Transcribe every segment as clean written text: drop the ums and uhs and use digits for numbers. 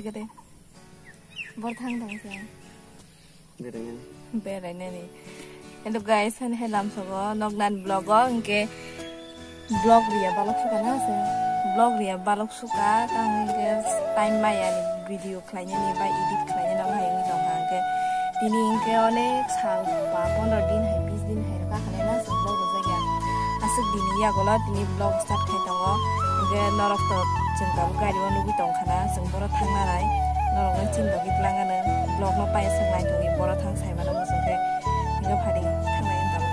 gede. Borthang dong sih. Berenang. Itu guys, ini helam sogo, nognan blogo, ingke blog dia balok suka nasi. Blog dia balok suka, tang ingke time maya ni video klanya ni by edit klanya nong hai ni dong hangke. Dini ingke onek sal pa 15 din hai 20 din hai ka khane na so blog roja ya. Asuk dini ya gola dini blog start khai tawo. Ingke norok to jengka gari wonu bi tong khana jeng boro thangna nai. Norok nang chin bogi plangana blog no pai sangai to boro thang sai mana mo songke. Ingke phadi thangna en tawo.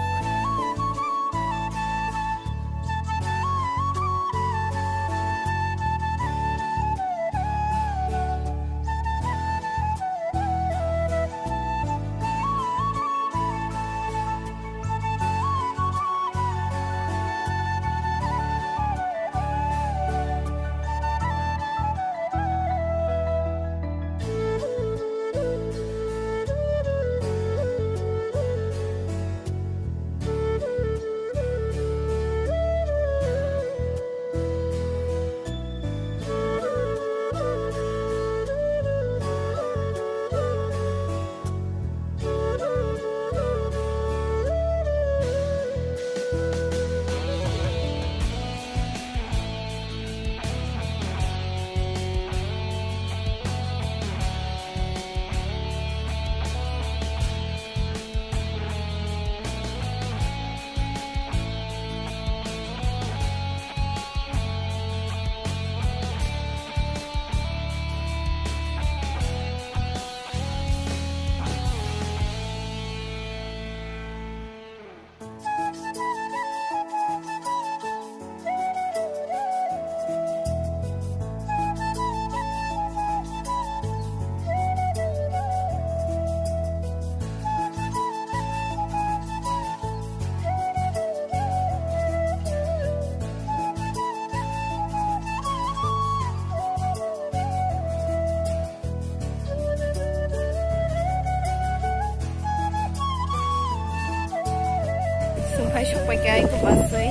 Phải chụp cái của bà sấy,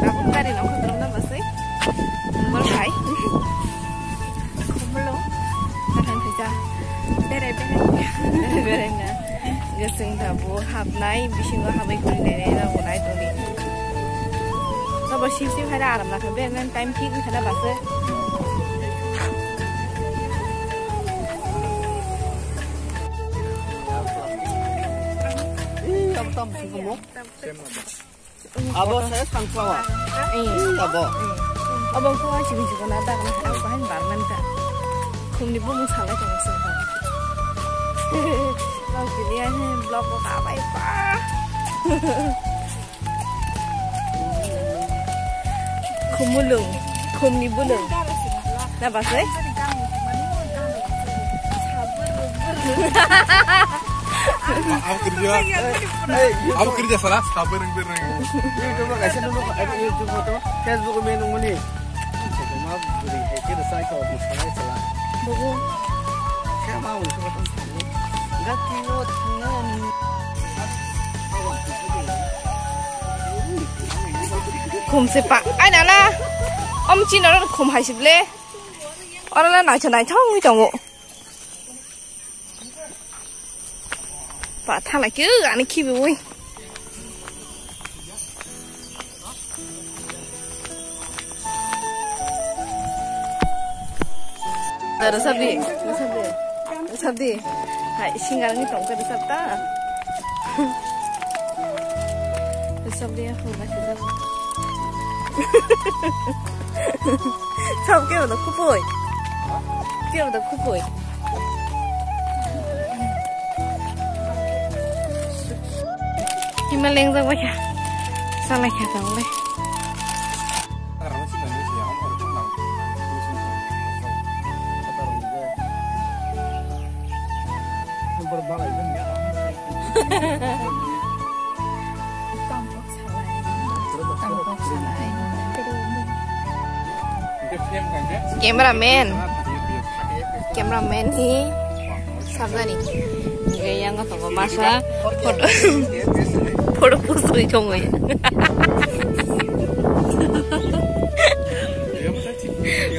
cũng ta đi nó không đúng đâu bà sấy, không phải, không có lố, ta thành phải ra, đây nè, cái sinh thảo bố hấp này, bị sinh có hấp ấy cũng để này là của này tôi đi, nó bảo xíu hay là làm không biết nên time peak hay là bà sấy. Tâm không mốt. Abo saya sunflower. Abo. Abo ko ay sige ko na ta na ako pa hin barman ka. Kung di po mo sala ka sa ko. Ang kilian hin blog ko ka bay pa. Kumulong, kumnibulong. Na ba say? Aku kerja salah, sabar yang bereng. YouTube kasih dulu, YouTube foto, Facebook menu ini. Maaf, beri kita saya kau di sana salah. Buku. Saya mau coba tentang. Enggak kilo tangan. Kum sepak, ai nana? Om Chin orang kum hai sible. Orang lah nak cakap thong ni tahu. Pak thang lại chứ, anh kia bị vui. Rồi sắp đi. Hãy xin ngắn cái tổng cái sắp ta. Sắp đi, không phải sắp. Sắp kêu là khúc bụi. Himaleng ra quá sao lại khả tao đây cameraman hi sabda nih yang nggak tahu masa foto pusui chong ấy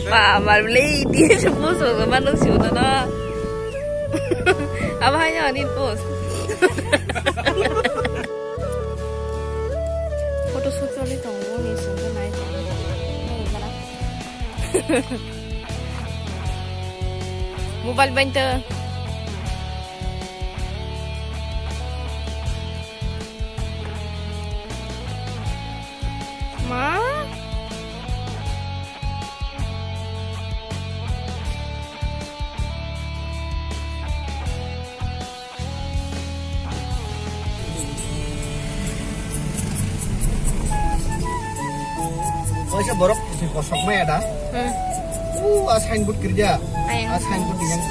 Pak beli dia semua so mana sih udah dah. Apa hanya ni post. Foto shoot kali tu ni sungguh naik. Mobile banter. Ma? Masih borok si kosong me ada. Asain but kerja. Asain but yang